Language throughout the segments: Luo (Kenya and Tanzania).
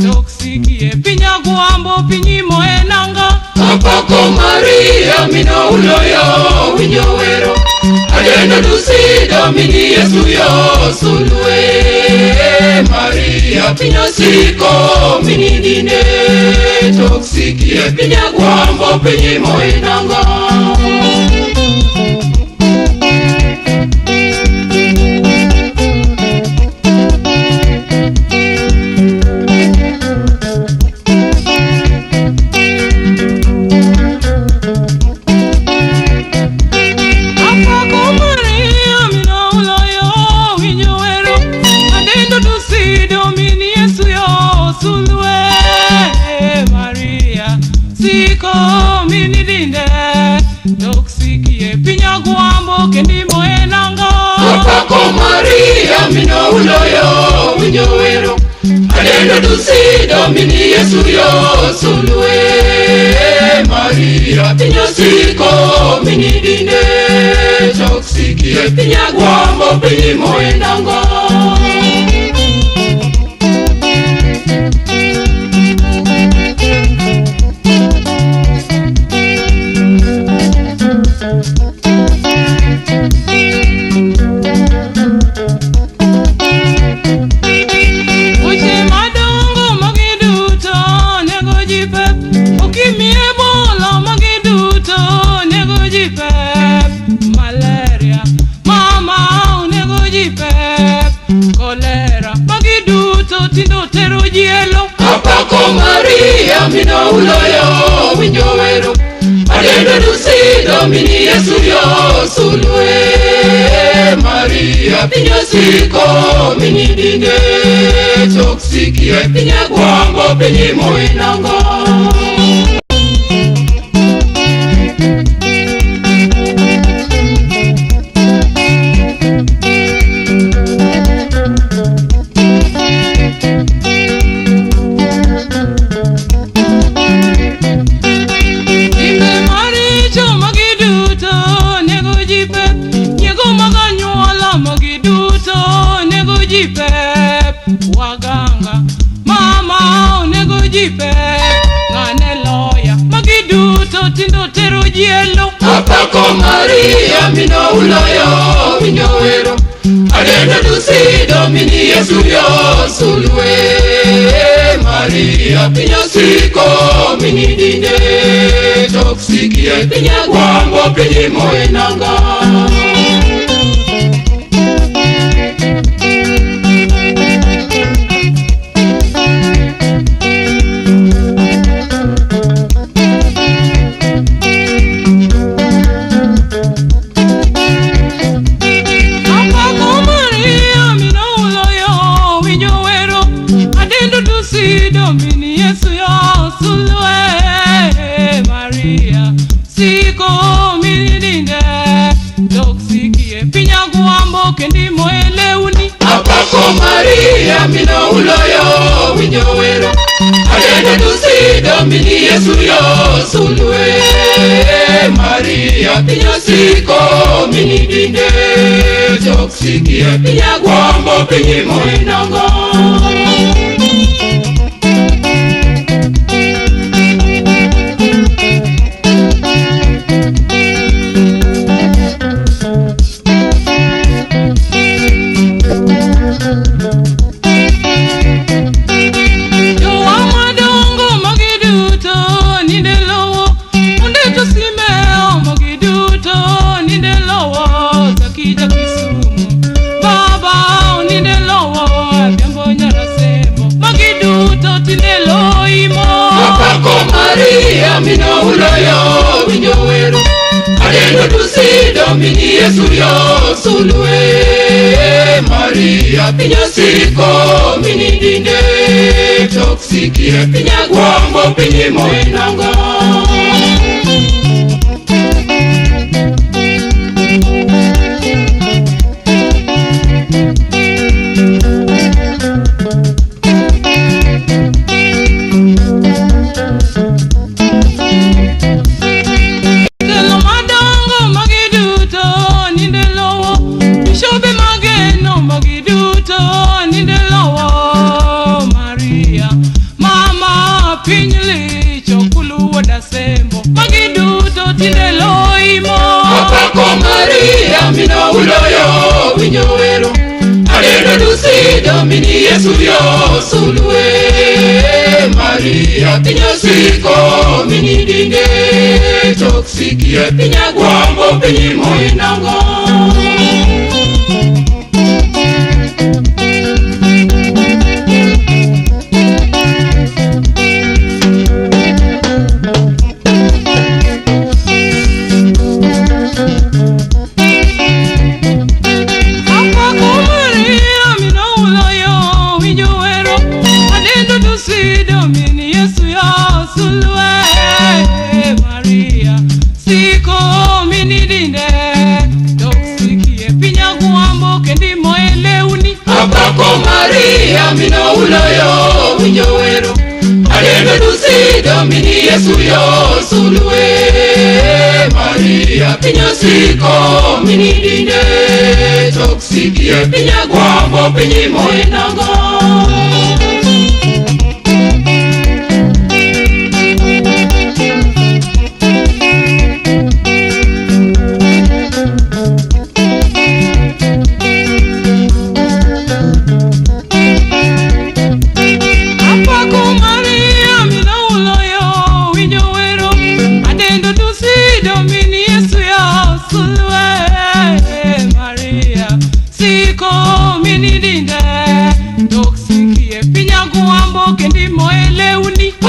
toksikie pinya guambo pinyimo enanga. Apako Maria mino uloyo winyowero adeno dusi domini Yesu yo sulwe. Maria pinyo siko mini dine toksikie pinya guambo pinyimo enanga. Apako Maria mino uloyo winyowero adeno dusi domini Yesu yo sulwe. Maria pinyo siko mini dine toksikie pinya guambo pinyimo enanga. Malaria, mama unego jipep, kolera, magiduto tindo tero jielo. Apako Maria mino uloyo winyowero adeno dusi domini Yesu yo sulwe. Maria pinyo siko mini dine toksikie pinya guambo pinyimo enanga. Waganga, mama unego jipep, ngane loya, magiduto tindo tero jielo. Apako Maria mino uloyo winyowero adeno dusi domini Yesu yo sulwe. Maria pinyo siko mini dine toksikie pinya guambo pinyimo enanga. Domini Yesu yo sulwe. Maria siko mini dine toksikie pinya guambo kendimo eleuni. Apako Maria mino uloyo winyowero adeno dusi domini Yesu yo sulwe. Maria pinyo siko mini dine toksikie pinya guambo pinyimo enanga. Maria mino uloyo winyowero adeno dusi domini Yesu yo sulwe. Maria pinyo siko mini dine toksikie pinya guambo pinyimo enanga. tinde loimo. Apako Maria mino uloyo winyowero. Adendo dusi domini Yesu yo sulwe. Maria pinyo siko mini dinde. Toksikie pinya guambo pinyi moinango. Apako Maria mino uloyo winyowero. Adendo dusi domini Yesu yo sulwe. Maria pinyo siko mini dinde. Toksikie pinya guambo pinyi moinango.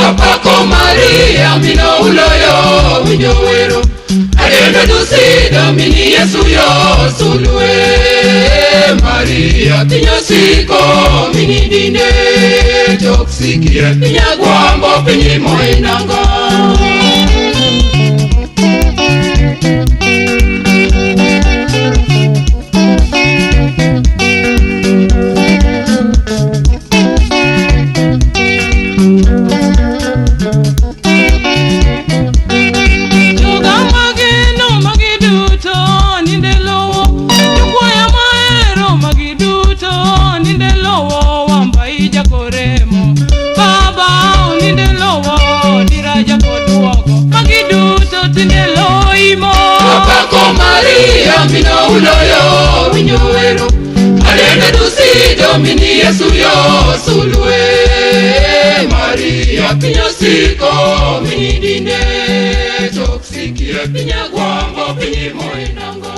Apako Maria mino uloyo winyowero. Adendo dusi domini Yesu yo sulwe. Maria pinyo siko mini dinde. Toksikie pinya guambo pinyi moinango. Apako Maria mino uloyo winyowero. Adendo dusi domini Yesu yo sulwe. Maria pinyo siko mini dinde. Toksikie pinya guambo pinyi moinango.